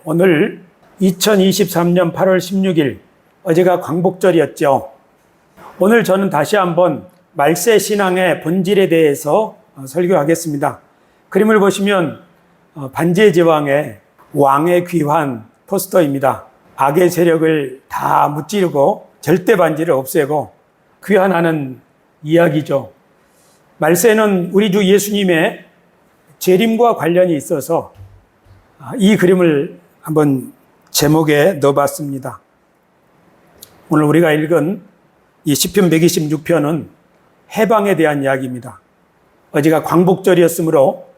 오늘 2023년 8월 16일 어제가 광복절이었죠. 오늘 저는 다시 한번 말세 신앙의 본질에 대해서 설교하겠습니다. 그림을 보시면 반지의 제왕의 왕의 귀환 포스터입니다. 악의 세력을 다 무찌르고 절대 반지를 없애고 귀환하는 이야기죠. 말세는 우리 주 예수님의 재림과 관련이 있어서 이 그림을 한번 제목에 넣어봤습니다. 오늘 우리가 읽은 이 시편 126편은 해방에 대한 이야기입니다. 어제가 광복절이었으므로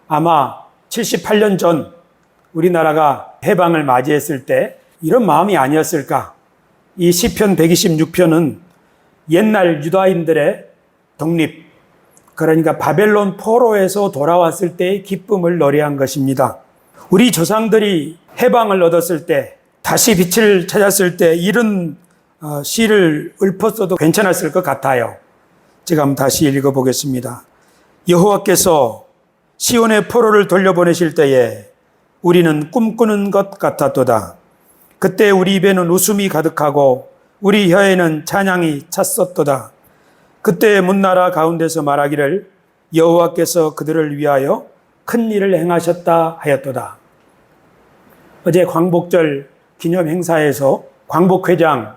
아마 78년 전 우리나라가 해방을 맞이했을 때 이런 마음이 아니었을까. 이 시편 126편은 옛날 유다인들의 독립, 그러니까 바벨론 포로에서 돌아왔을 때의 기쁨을 노래한 것입니다. 우리 조상들이 해방을 얻었을 때, 다시 빛을 찾았을 때 이런 시를 읊었어도 괜찮았을 것 같아요. 제가 한번 다시 읽어보겠습니다. 여호와께서 시온의 포로를 돌려보내실 때에 우리는 꿈꾸는 것 같았도다. 그때 우리 입에는 웃음이 가득하고 우리 혀에는 찬양이 찼었도다. 그때 문나라 가운데서 말하기를 여호와께서 그들을 위하여 큰 일을 행하셨다 하였도다. 어제 광복절 기념 행사에서 광복회장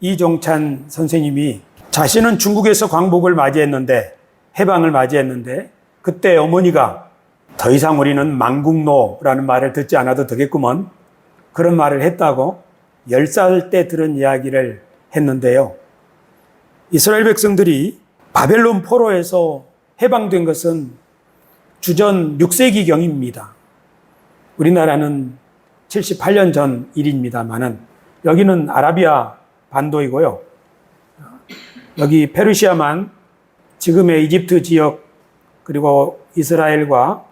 이종찬 선생님이 자신은 중국에서 광복을 맞이했는데, 해방을 맞이했는데, 그때 어머니가 더 이상 우리는 망국노라는 말을 듣지 않아도 되겠구먼, 그런 말을 했다고 10살 때 들은 이야기를 했는데요. 이스라엘 백성들이 바벨론 포로에서 해방된 것은 주전 6세기경입니다. 우리나라는 78년 전 일입니다만은 여기는 아라비아 반도이고요. 여기 페르시아만 지금의 이집트 지역 그리고 이스라엘과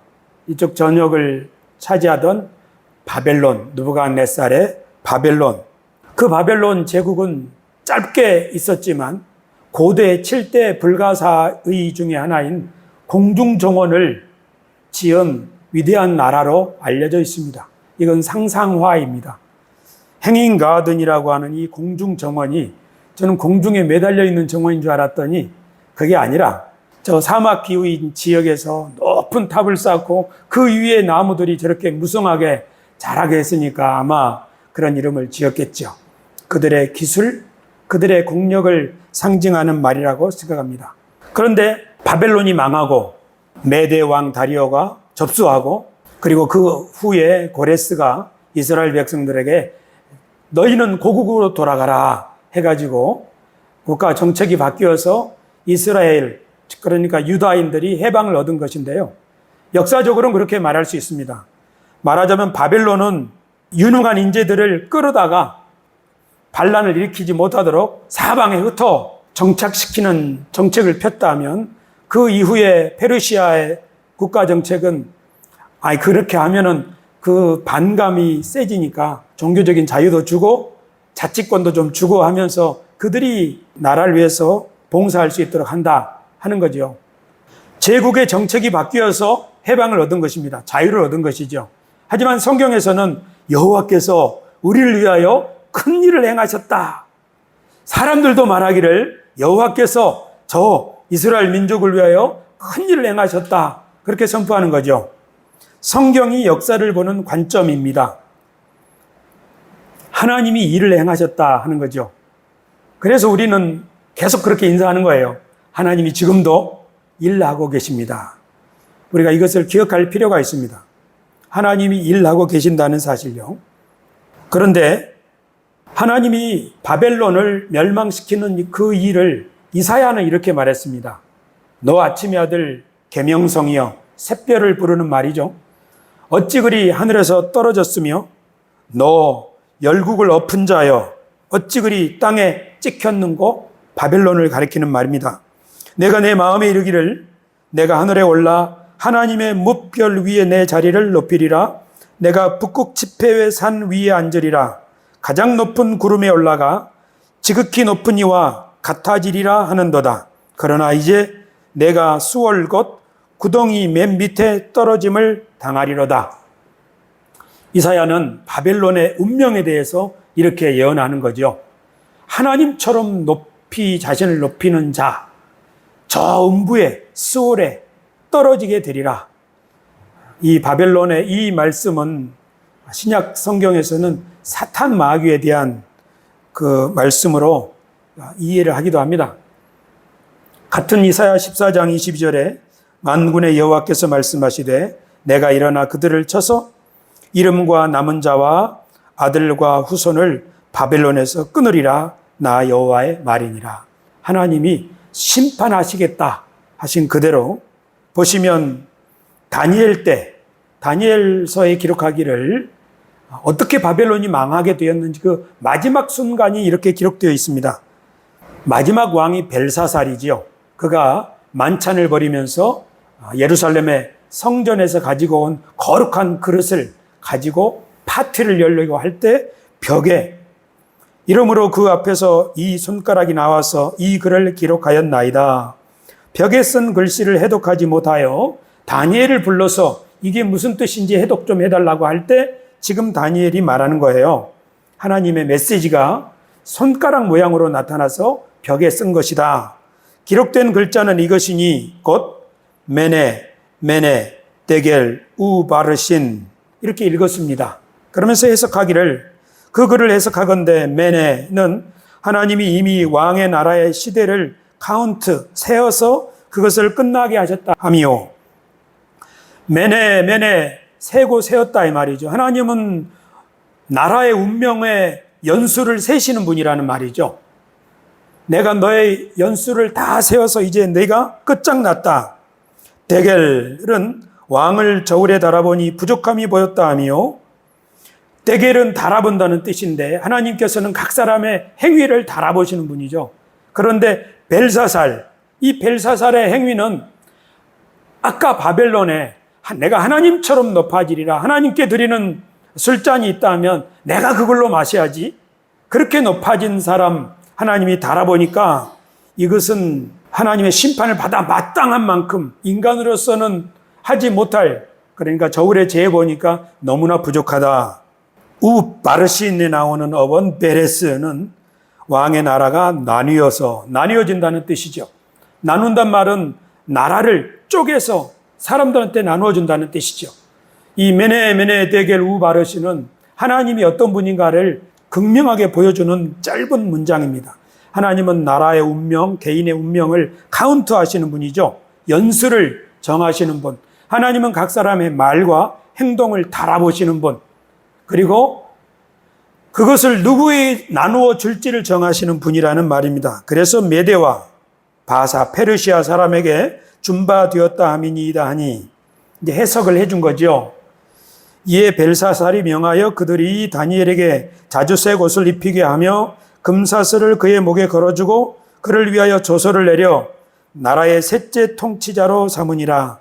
이쪽 전역을 차지하던 바벨론, 느부갓네살의 바벨론. 그 바벨론 제국은 짧게 있었지만 고대 7대 불가사의 중에 하나인 공중정원을 지은 위대한 나라로 알려져 있습니다. 이건 상상화입니다. 행인 가든이라고 하는 이 공중정원이, 저는 공중에 매달려 있는 정원인 줄 알았더니 그게 아니라 저 사막 기후인 지역에서 높은 탑을 쌓고 그 위에 나무들이 저렇게 무성하게 자라게 했으니까 아마 그런 이름을 지었겠죠. 그들의 기술, 그들의 공력을 상징하는 말이라고 생각합니다. 그런데 바벨론이 망하고 메대 왕 다리오가 접수하고, 그리고 그 후에 고레스가 이스라엘 백성들에게 너희는 고국으로 돌아가라 해가지고 국가 정책이 바뀌어서 이스라엘, 그러니까 유다인들이 해방을 얻은 것인데요. 역사적으로는 그렇게 말할 수 있습니다. 말하자면 바벨론은 유능한 인재들을 끌어다가 반란을 일으키지 못하도록 사방에 흩어 정착시키는 정책을 폈다면, 그 이후에 페르시아의 국가 정책은 그렇게 하면은 그 반감이 세지니까 종교적인 자유도 주고 자치권도 좀 주고 하면서 그들이 나라를 위해서 봉사할 수 있도록 한다 하는 거죠. 제국의 정책이 바뀌어서 해방을 얻은 것입니다. 자유를 얻은 것이죠. 하지만 성경에서는 여호와께서 우리를 위하여 큰 일을 행하셨다. 사람들도 말하기를 여호와께서 저 이스라엘 민족을 위하여 큰 일을 행하셨다. 그렇게 선포하는 거죠. 성경이 역사를 보는 관점입니다. 하나님이 일을 행하셨다 하는 거죠. 그래서 우리는 계속 그렇게 인사하는 거예요. 하나님이 지금도 일하고 계십니다. 우리가 이것을 기억할 필요가 있습니다. 하나님이 일하고 계신다는 사실요. 그런데 하나님이 바벨론을 멸망시키는 그 일을 이사야는 이렇게 말했습니다. 너 아침의 아들 계명성이여, 샛별을 부르는 말이죠. 어찌 그리 하늘에서 떨어졌으며 너 열국을 엎은 자여, 어찌 그리 땅에 찍혔는고, 바벨론을 가리키는 말입니다. 내가 내 마음에 이르기를 내가 하늘에 올라 하나님의 뭇별 위에 내 자리를 높이리라. 내가 북극 지폐의 산 위에 앉으리라. 가장 높은 구름에 올라가 지극히 높은 이와 같아지리라 하는도다. 그러나 이제 내가 수월 곧 구덩이 맨 밑에 떨어짐을 당하리로다. 이사야는 바벨론의 운명에 대해서 이렇게 예언하는 거죠. 하나님처럼 자신을 높이는 자, 저 음부에 스올에 떨어지게 되리라. 이 바벨론의 이 말씀은 신약 성경에서는 사탄 마귀에 대한 그 말씀으로 이해를 하기도 합니다. 같은 이사야 14장 22절에 만군의 여호와께서 말씀하시되 내가 일어나 그들을 쳐서 이름과 남은 자와 아들과 후손을 바벨론에서 끊으리라. 나 여호와의 말이니라. 하나님이 심판하시겠다 하신 그대로 보시면 다니엘서에 기록하기를 어떻게 바벨론이 망하게 되었는지 그 마지막 순간이 이렇게 기록되어 있습니다. 마지막 왕이 벨사살이지요. 그가 만찬을 벌이면서 예루살렘의 성전에서 가지고 온 거룩한 그릇을 가지고 파티를 열려고 할 때 벽에 이러므로 그 앞에서 이 손가락이 나와서 이 글을 기록하였나이다. 벽에 쓴 글씨를 해독하지 못하여 다니엘을 불러서 이게 무슨 뜻인지 해독 좀 해달라고 할 때 지금 다니엘이 말하는 거예요. 하나님의 메시지가 손가락 모양으로 나타나서 벽에 쓴 것이다. 기록된 글자는 이것이니 곧 메네, 데겔, 우바르신 이렇게 읽었습니다. 그러면서 해석하기를 그 글을 해석하건대 메네는 하나님이 이미 왕의 나라의 시대를 세어서 그것을 끝나게 하셨다 하미요. 메네 세고 세웠다 이 말이죠. 하나님은 나라의 운명의 연수를 세시는 분이라는 말이죠. 내가 너의 연수를 다 세워서 이제 내가 끝장났다. 데겔은 왕을 저울에 달아보니 부족함이 보였다 하미요. 데겔은 달아본다는 뜻인데 하나님께서는 각 사람의 행위를 달아보시는 분이죠. 그런데 이 벨사살의 행위는 아까 바벨론에 내가 하나님처럼 높아지리라. 하나님께 드리는 술잔이 있다면 내가 그걸로 마셔야지. 그렇게 높아진 사람 하나님이 달아보니까 이것은 하나님의 심판을 받아 마땅한 만큼 인간으로서는 하지 못할, 그러니까 저울에 재보니까 너무나 부족하다. 우바르신에 나오는 어원 베레스는 왕의 나라가 나뉘어진다는 뜻이죠. 나눈단 말은 나라를 쪼개서 사람들한테 나누어준다는 뜻이죠. 이 메네 데겔 우바르신은 하나님이 어떤 분인가를 극명하게 보여주는 짧은 문장입니다. 하나님은 나라의 운명, 개인의 운명을 카운트하시는 분이죠. 연수를 정하시는 분. 하나님은 각 사람의 말과 행동을 달아보시는 분. 그리고 그것을 누구에 나누어 줄지를 정하시는 분이라는 말입니다. 그래서 메대와 바사, 페르시아 사람에게 준바되었다 하미니이다 하니 이제 해석을 해준 거죠. 이에 벨사살이 명하여 그들이 다니엘에게 자주색 옷을 입히게 하며 금사슬을 그의 목에 걸어주고 그를 위하여 조서를 내려 나라의 셋째 통치자로 삼으니라.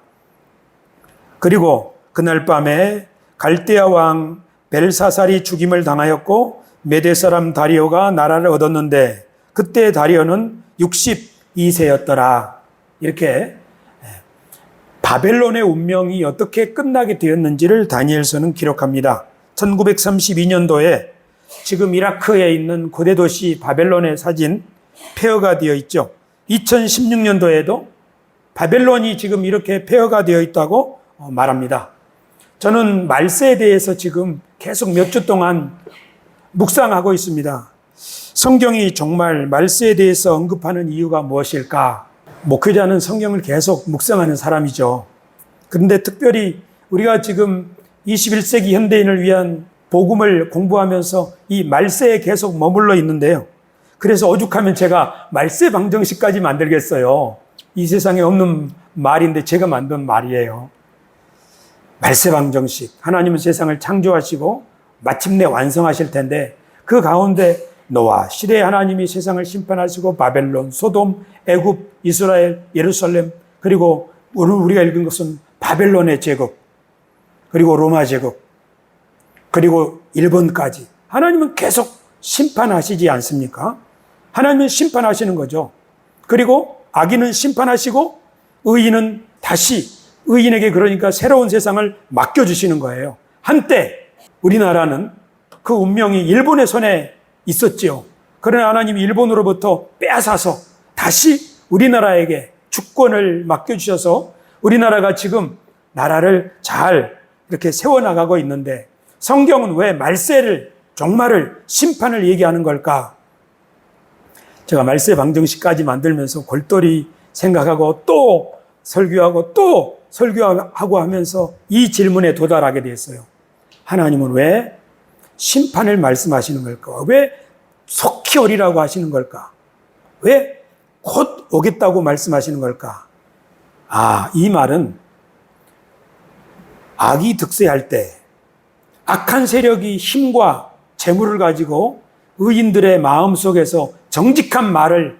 그리고 그날 밤에 갈대아 왕 벨사살이 죽임을 당하였고 메대 사람 다리오가 나라를 얻었는데 그때 다리오는 62세였더라. 이렇게 바벨론의 운명이 어떻게 끝나게 되었는지를 다니엘서는 기록합니다. 1932년도에 지금 이라크에 있는 고대 도시 바벨론의 사진 폐허가 되어 있죠. 2016년도에도 바벨론이 지금 이렇게 폐허가 되어 있다고 말합니다. 저는 말세에 대해서 지금 계속 몇 주 동안 묵상하고 있습니다. 성경이 정말 말세에 대해서 언급하는 이유가 무엇일까? 목회자는 성경을 계속 묵상하는 사람이죠. 그런데 특별히 우리가 지금 21세기 현대인을 위한 복음을 공부하면서 이 말세에 계속 머물러 있는데요. 그래서 오죽하면 제가 말세 방정식까지 만들겠어요. 이 세상에 없는 말인데 제가 만든 말이에요. 말세 방정식. 하나님은 세상을 창조하시고 마침내 완성하실 텐데 그 가운데 노아 시대에 하나님이 세상을 심판하시고 바벨론, 소돔, 애굽, 이스라엘, 예루살렘, 그리고 오늘 우리가 읽은 것은 바벨론의 제국, 그리고 로마 제국, 그리고 일본까지 하나님은 계속 심판하시지 않습니까? 하나님은 심판하시는 거죠. 그리고 악인은 심판하시고 의인은 다시 의인에게 그러니까 새로운 세상을 맡겨주시는 거예요. 한때 우리나라는 그 운명이 일본의 손에 있었지요. 그러나 하나님이 일본으로부터 빼앗아서 다시 우리나라에게 주권을 맡겨주셔서 우리나라가 지금 나라를 잘 이렇게 세워나가고 있는데, 성경은 왜 말세를, 종말을, 심판을 얘기하는 걸까? 제가 말세 방정식까지 만들면서 골똘히 생각하고 또 설교하고 하면서 이 질문에 도달하게 됐어요. 하나님은 왜 심판을 말씀하시는 걸까? 왜 속히 오리라고 하시는 걸까? 왜 곧 오겠다고 말씀하시는 걸까? 이 말은 악이 득세할 때 악한 세력이 힘과 재물을 가지고 의인들의 마음속에서 정직한 말을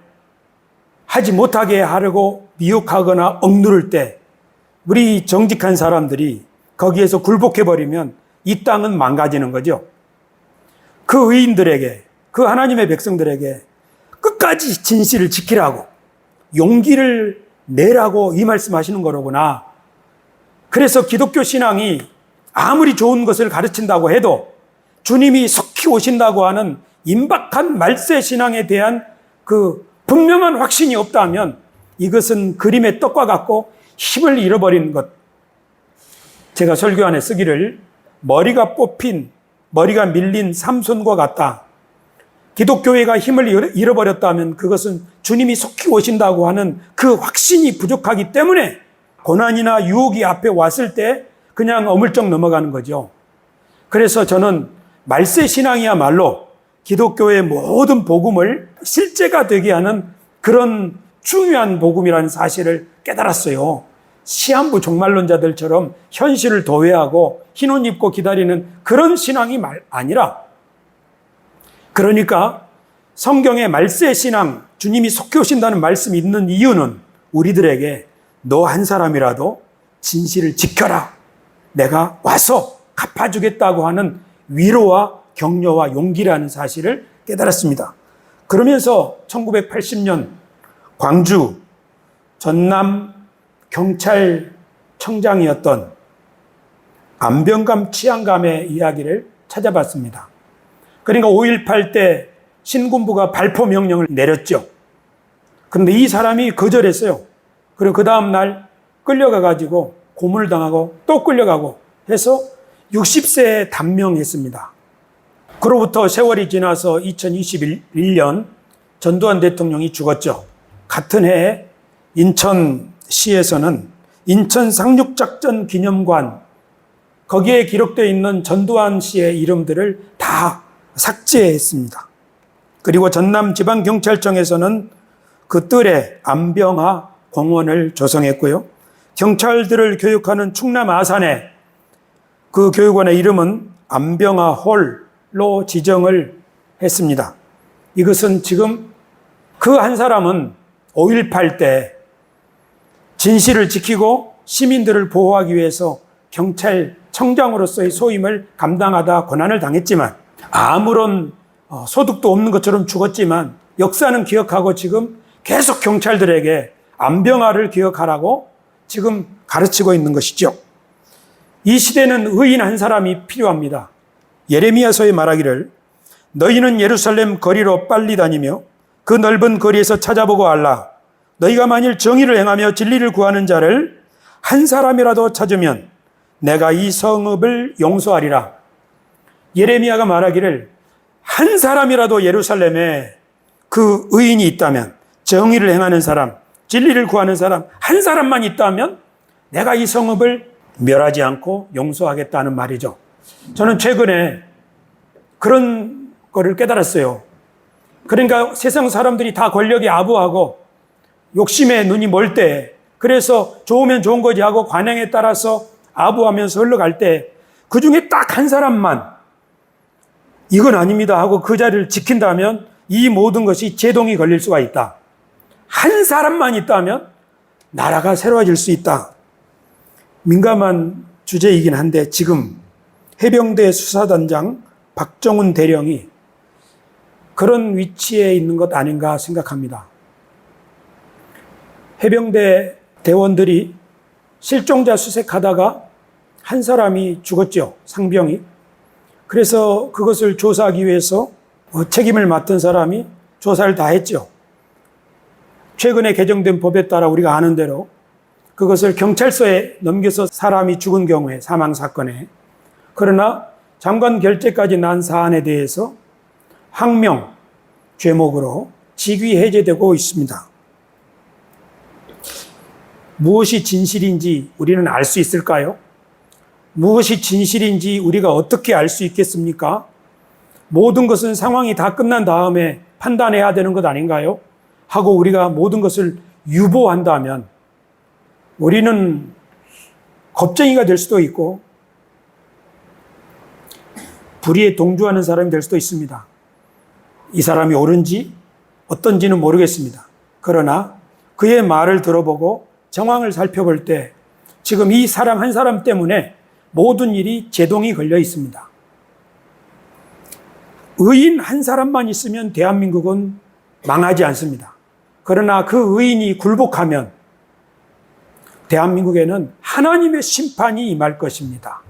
하지 못하게 하려고 미혹하거나 억누를 때 우리 정직한 사람들이 거기에서 굴복해버리면 이 땅은 망가지는 거죠. 그 의인들에게, 그 하나님의 백성들에게 끝까지 진실을 지키라고, 용기를 내라고 이 말씀하시는 거로구나. 그래서 기독교 신앙이 아무리 좋은 것을 가르친다고 해도 주님이 속히 오신다고 하는 임박한 말세 신앙에 대한 그 분명한 확신이 없다면 이것은 그림의 떡과 같고 힘을 잃어버리는 것. 제가 설교 안에 쓰기를 머리가 밀린 삼손과 같다. 기독교회가 힘을 잃어버렸다면 그것은 주님이 속히 오신다고 하는 그 확신이 부족하기 때문에 고난이나 유혹이 앞에 왔을 때 그냥 어물쩍 넘어가는 거죠. 그래서 저는 말세 신앙이야말로 기독교의 모든 복음을 실제가 되게 하는 그런 중요한 복음이라는 사실을 깨달았어요. 시한부 종말론자들처럼 현실을 도외하고 흰옷 입고 기다리는 그런 신앙이 아니라, 그러니까 성경의 말세 신앙, 주님이 속히 오신다는 말씀이 있는 이유는 우리들에게 너 한 사람이라도 진실을 지켜라, 내가 와서 갚아주겠다고 하는 위로와 격려와 용기라는 사실을 깨달았습니다. 그러면서 1980년 광주 전남 경찰청장이었던 안병감 치안감의 이야기를 찾아봤습니다. 그러니까 5.18 때 신군부가 발포 명령을 내렸죠. 그런데 이 사람이 거절했어요. 그리고 그 다음날 끌려가가지고 고문을 당하고 또 끌려가고 해서 60세에 단명했습니다. 그로부터 세월이 지나서 2021년 전두환 대통령이 죽었죠. 같은 해에 인천시에서는 인천 상륙작전 기념관, 거기에 기록되어 있는 전두환 씨의 이름들을 다 삭제했습니다. 그리고 전남지방경찰청에서는 그 뜰에 안병하 공원을 조성했고요. 경찰들을 교육하는 충남 아산에 그 교육원의 이름은 안병하 홀로 지정을 했습니다. 이것은 지금 그 한 사람은 5.18 때 진실을 지키고 시민들을 보호하기 위해서 경찰청장으로서의 소임을 감당하다 고난을 당했지만 아무런 소득도 없는 것처럼 죽었지만 역사는 기억하고 지금 계속 경찰들에게 안병하를 기억하라고 지금 가르치고 있는 것이죠. 이 시대는 의인 한 사람이 필요합니다. 예레미야서에 말하기를 너희는 예루살렘 거리로 빨리 다니며 그 넓은 거리에서 찾아보고 알라. 너희가 만일 정의를 행하며 진리를 구하는 자를 한 사람이라도 찾으면 내가 이 성읍을 용서하리라. 예레미야가 말하기를 한 사람이라도 예루살렘에 그 의인이 있다면, 정의를 행하는 사람, 진리를 구하는 사람 한 사람만 있다면 내가 이 성읍을 멸하지 않고 용서하겠다는 말이죠. 저는 최근에 그런 거를 깨달았어요. 그러니까 세상 사람들이 다 권력에 아부하고 욕심에 눈이 멀 때, 그래서 좋으면 좋은 거지 하고 관행에 따라서 아부하면서 흘러갈 때 그 중에 딱 한 사람만 이건 아닙니다 하고 그 자리를 지킨다면 이 모든 것이 제동이 걸릴 수가 있다. 한 사람만 있다면 나라가 새로워질 수 있다. 민감한 주제이긴 한데 지금 해병대 수사단장 박정훈 대령이 그런 위치에 있는 것 아닌가 생각합니다. 해병대 대원들이 실종자 수색하다가 한 사람이 죽었죠. 상병이. 그래서 그것을 조사하기 위해서 책임을 맡은 사람이 조사를 다 했죠. 최근에 개정된 법에 따라 우리가 아는 대로 그것을 경찰서에 넘겨서 사람이 죽은 경우에 사망 사건에, 그러나 장관 결재까지 난 사안에 대해서 항명 죄목으로 직위 해제되고 있습니다. 무엇이 진실인지 우리는 알 수 있을까요? 무엇이 진실인지 우리가 어떻게 알 수 있겠습니까? 모든 것은 상황이 다 끝난 다음에 판단해야 되는 것 아닌가요? 하고 우리가 모든 것을 유보한다면 우리는 겁쟁이가 될 수도 있고 불의에 동조하는 사람이 될 수도 있습니다. 이 사람이 옳은지 어떤지는 모르겠습니다. 그러나 그의 말을 들어보고 정황을 살펴볼 때 지금 이 사람 한 사람 때문에 모든 일이 제동이 걸려 있습니다. 의인 한 사람만 있으면 대한민국은 망하지 않습니다. 그러나 그 의인이 굴복하면 대한민국에는 하나님의 심판이 임할 것입니다.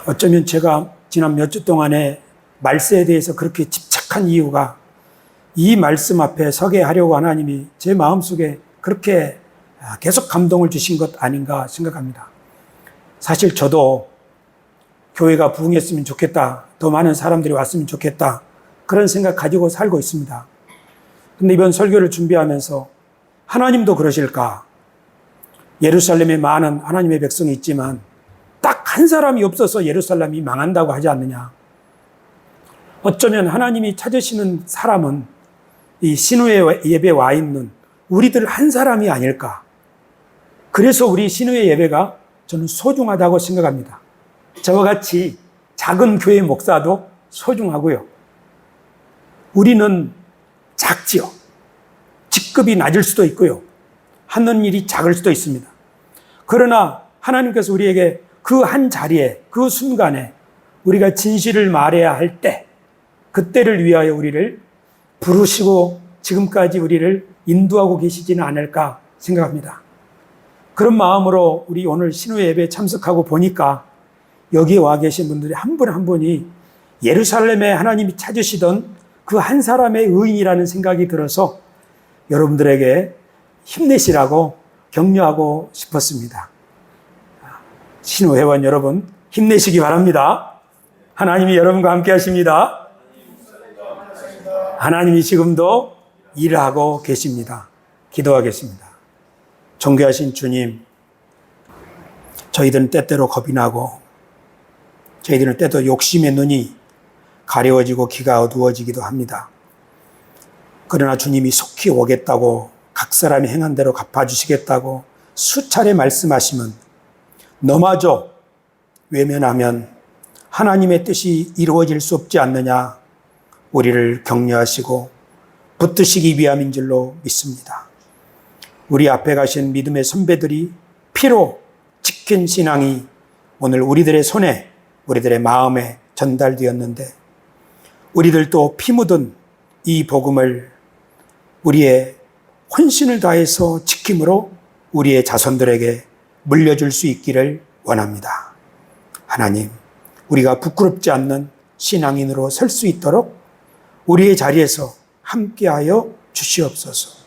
어쩌면 제가 지난 몇 주 동안에 말세에 대해서 그렇게 집착한 이유가 이 말씀 앞에 서게 하려고 하나님이 제 마음속에 그렇게 계속 감동을 주신 것 아닌가 생각합니다. 사실 저도 교회가 부흥했으면 좋겠다, 더 많은 사람들이 왔으면 좋겠다, 그런 생각 가지고 살고 있습니다. 근데 이번 설교를 준비하면서 하나님도 그러실까? 예루살렘에 많은 하나님의 백성이 있지만 딱 한 사람이 없어서 예루살렘이 망한다고 하지 않느냐? 어쩌면 하나님이 찾으시는 사람은 이 신우의 예배에 와 있는 우리들 한 사람이 아닐까? 그래서 우리 신우의 예배가 저는 소중하다고 생각합니다. 저와 같이 작은 교회 목사도 소중하고요. 우리는 작지요. 직급이 낮을 수도 있고요. 하는 일이 작을 수도 있습니다. 그러나 하나님께서 우리에게 그 한 자리에, 그 순간에 우리가 진실을 말해야 할 때, 그때를 위하여 우리를 부르시고 지금까지 우리를 인도하고 계시지는 않을까 생각합니다. 그런 마음으로 우리 오늘 신우의 예배에 참석하고 보니까 여기에 와 계신 분들이 한 분 한 분이 예루살렘에 하나님이 찾으시던 그 한 사람의 의인이라는 생각이 들어서 여러분들에게 힘내시라고 격려하고 싶었습니다. 신우 회원 여러분, 힘내시기 바랍니다. 하나님이 여러분과 함께 하십니다. 하나님이 지금도 일하고 계십니다. 기도하겠습니다. 존귀하신 주님, 저희들은 때때로 겁이 나고 저희들은 때도 욕심의 눈이 가려워지고 귀가 어두워지기도 합니다. 그러나 주님이 속히 오겠다고, 각 사람이 행한 대로 갚아주시겠다고 수차례 말씀하시면 너마저 외면하면 하나님의 뜻이 이루어질 수 없지 않느냐, 우리를 격려하시고 붙드시기 위함인 줄로 믿습니다. 우리 앞에 가신 믿음의 선배들이 피로 지킨 신앙이 오늘 우리들의 손에, 우리들의 마음에 전달되었는데 우리들도 피 묻은 이 복음을 우리의 혼신을 다해서 지킴으로 우리의 자손들에게 물려줄 수 있기를 원합니다. 하나님, 우리가 부끄럽지 않는 신앙인으로 설 수 있도록 우리의 자리에서 함께하여 주시옵소서.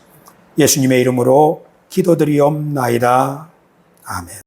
예수님의 이름으로 기도드리옵나이다. 아멘.